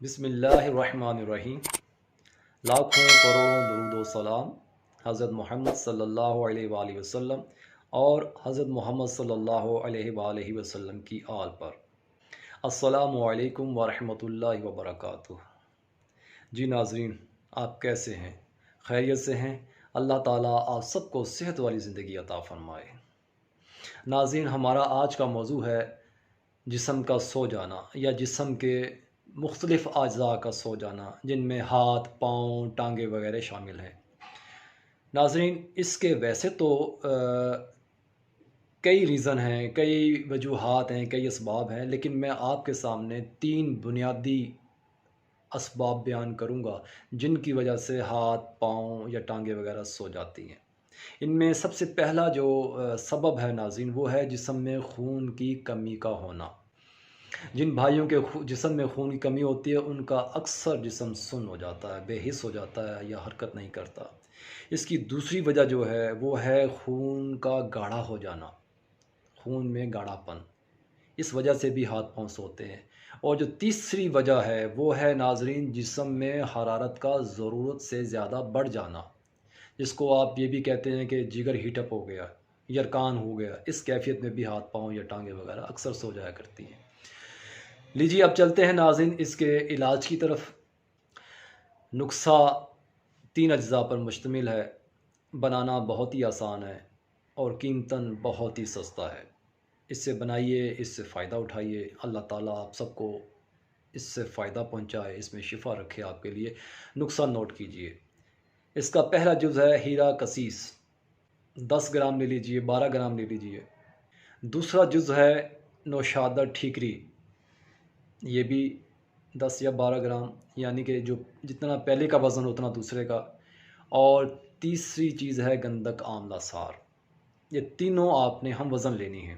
بسم اللہ الرحمن الرحیم۔ لاکھوں کروڑوں درود و سلام حضرت محمد صلی اللہ علیہ وآلہ وسلم اور حضرت محمد صلی اللہ علیہ وآلہ وسلم کی آل پر۔ السلام علیکم ورحمۃ اللہ وبرکاتہ۔ جی ناظرین، آپ کیسے ہیں؟ خیریت سے ہیں؟ اللہ تعالیٰ آپ سب کو صحت والی زندگی عطا فرمائے۔ ناظرین، ہمارا آج کا موضوع ہے جسم کا سو جانا یا جسم کے مختلف اجزاء کا سو جانا، جن میں ہاتھ، پاؤں، ٹانگیں وغیرہ شامل ہیں۔ ناظرین، اس کے ویسے تو کئی ریزن ہیں، کئی وجوہات ہیں، کئی اسباب ہیں، لیکن میں آپ کے سامنے 3 بنیادی اسباب بیان کروں گا جن کی وجہ سے ہاتھ، پاؤں یا ٹانگیں وغیرہ سو جاتی ہیں۔ ان میں سب سے پہلا جو سبب ہے ناظرین، وہ ہے جسم میں خون کی کمی کا ہونا۔ جن بھائیوں کے جسم میں خون کی کمی ہوتی ہے ان کا اکثر جسم سن ہو جاتا ہے، بے حس ہو جاتا ہے یا حرکت نہیں کرتا۔ اس کی دوسری وجہ جو ہے وہ ہے خون کا گاڑھا ہو جانا، خون میں گاڑھا پن، اس وجہ سے بھی ہاتھ پاؤں سوتے ہیں۔ اور جو تیسری وجہ ہے وہ ہے ناظرین جسم میں حرارت کا ضرورت سے زیادہ بڑھ جانا، جس کو آپ یہ بھی کہتے ہیں کہ جگر ہیٹ اپ ہو گیا، یرکان ہو گیا۔ اس کیفیت میں بھی ہاتھ پاؤں یا ٹانگیں وغیرہ اکثر سو جایا کرتی ہیں۔ لیجیے اب چلتے ہیں ناظرین اس کے علاج کی طرف۔ نسخہ 3 اجزاء پر مشتمل ہے، بنانا بہت ہی آسان ہے اور قیمتاً بہت ہی سستا ہے۔ اس سے بنائیے، اس سے فائدہ اٹھائیے۔ اللہ تعالیٰ آپ سب کو اس سے فائدہ پہنچائے، اس میں شفا رکھے آپ کے لیے۔ نسخہ نوٹ کیجیے۔ اس کا پہلا جز ہے ہیرا کسیس، 10 گرام لے لیجیے، 12 گرام لے لیجیے۔ دوسرا جز ہے نوشادہ ٹھیکری، یہ بھی 10 یا 12 گرام، یعنی کہ جو جتنا پہلے کا وزن اتنا دوسرے کا۔ اور تیسری چیز ہے گندک آملہ سار۔ یہ تینوں آپ نے ہم وزن لینی ہے۔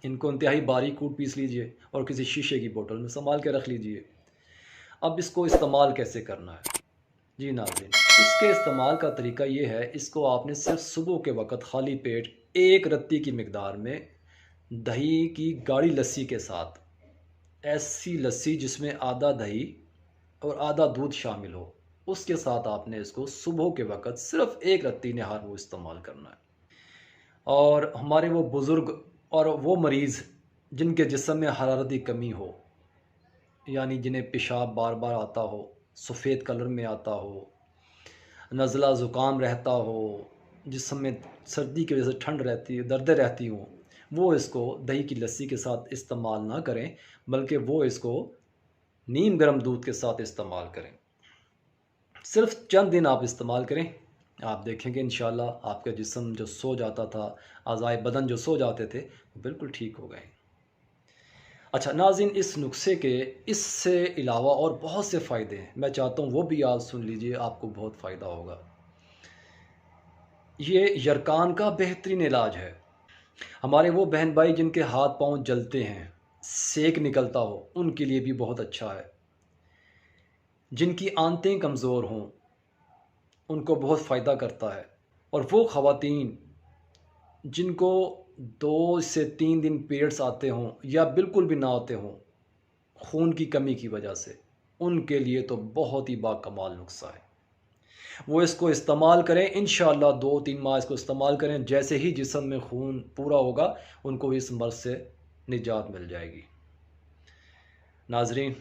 ان کو انتہائی باریک کوٹ پیس لیجئے اور کسی شیشے کی بوتل میں سنبھال کے رکھ لیجئے۔ اب اس کو استعمال کیسے کرنا ہے؟ جی ناظرین، اس کے استعمال کا طریقہ یہ ہے، اس کو آپ نے صرف صبح کے وقت خالی پیٹ 1 رتی کی مقدار میں دہی کی گاڑھی لسی کے ساتھ، ایسی لسی جس میں آدھا دہی اور آدھا دودھ شامل ہو، اس کے ساتھ آپ نے اس کو صبح کے وقت صرف 1 رتی نہار وہ استعمال کرنا ہے۔ اور ہمارے وہ بزرگ اور وہ مریض جن کے جسم میں حرارتی کمی ہو، یعنی جنہیں پیشاب بار بار آتا ہو، سفید کلر میں آتا ہو، نزلہ زکام رہتا ہو، جسم میں سردی کی وجہ سے ٹھنڈ رہتی، دردیں رہتی ہوں، وہ اس کو دہی کی لسی کے ساتھ استعمال نہ کریں، بلکہ وہ اس کو نیم گرم دودھ کے ساتھ استعمال کریں۔ صرف چند دن آپ استعمال کریں، آپ دیکھیں گے انشاءاللہ آپ کا جسم جو سو جاتا تھا، اعضائے بدن جو سو جاتے تھے، وہ بالکل ٹھیک ہو گئے۔ اچھا ناظرین، اس نسخے کے اس سے علاوہ اور بہت سے فائدے ہیں، میں چاہتا ہوں وہ بھی آپ سن لیجئے، آپ کو بہت فائدہ ہوگا۔ یہ یرکان کا بہترین علاج ہے۔ ہمارے وہ بہن بھائی جن کے ہاتھ پاؤں جلتے ہیں، سیک نکلتا ہو، ان کے لیے بھی بہت اچھا ہے۔ جن کی آنتیں کمزور ہوں ان کو بہت فائدہ کرتا ہے۔ اور وہ خواتین جن کو 2 سے 3 دن پیریڈز آتے ہوں یا بالکل بھی نہ آتے ہوں خون کی کمی کی وجہ سے، ان کے لیے تو بہت ہی باکمال نسخہ ہے۔ وہ اس کو استعمال کریں، انشاءاللہ 2-3 ماہ اس کو استعمال کریں، جیسے ہی جسم میں خون پورا ہوگا ان کو اس مرض سے نجات مل جائے گی۔ ناظرین،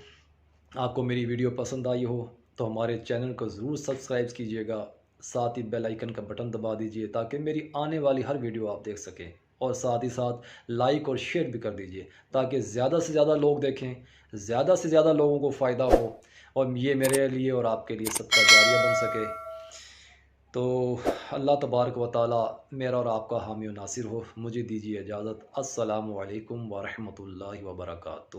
آپ کو میری ویڈیو پسند آئی ہو تو ہمارے چینل کو ضرور سبسکرائب کیجیے گا، ساتھ ہی بیل آئیکن کا بٹن دبا دیجیے تاکہ میری آنے والی ہر ویڈیو آپ دیکھ سکیں، اور ساتھ ہی ساتھ لائک اور شیئر بھی کر دیجیے تاکہ زیادہ سے زیادہ لوگ دیکھیں، زیادہ سے زیادہ لوگوں کو فائدہ ہو، اور یہ میرے لیے اور آپ کے لیے صدقہ جاریہ بن سکے۔ تو اللہ تبارک و تعالی میرا اور آپ کا حامی و ناصر ہو۔ مجھے دیجیے اجازت۔ السلام علیکم ورحمۃ اللہ وبرکاتہ۔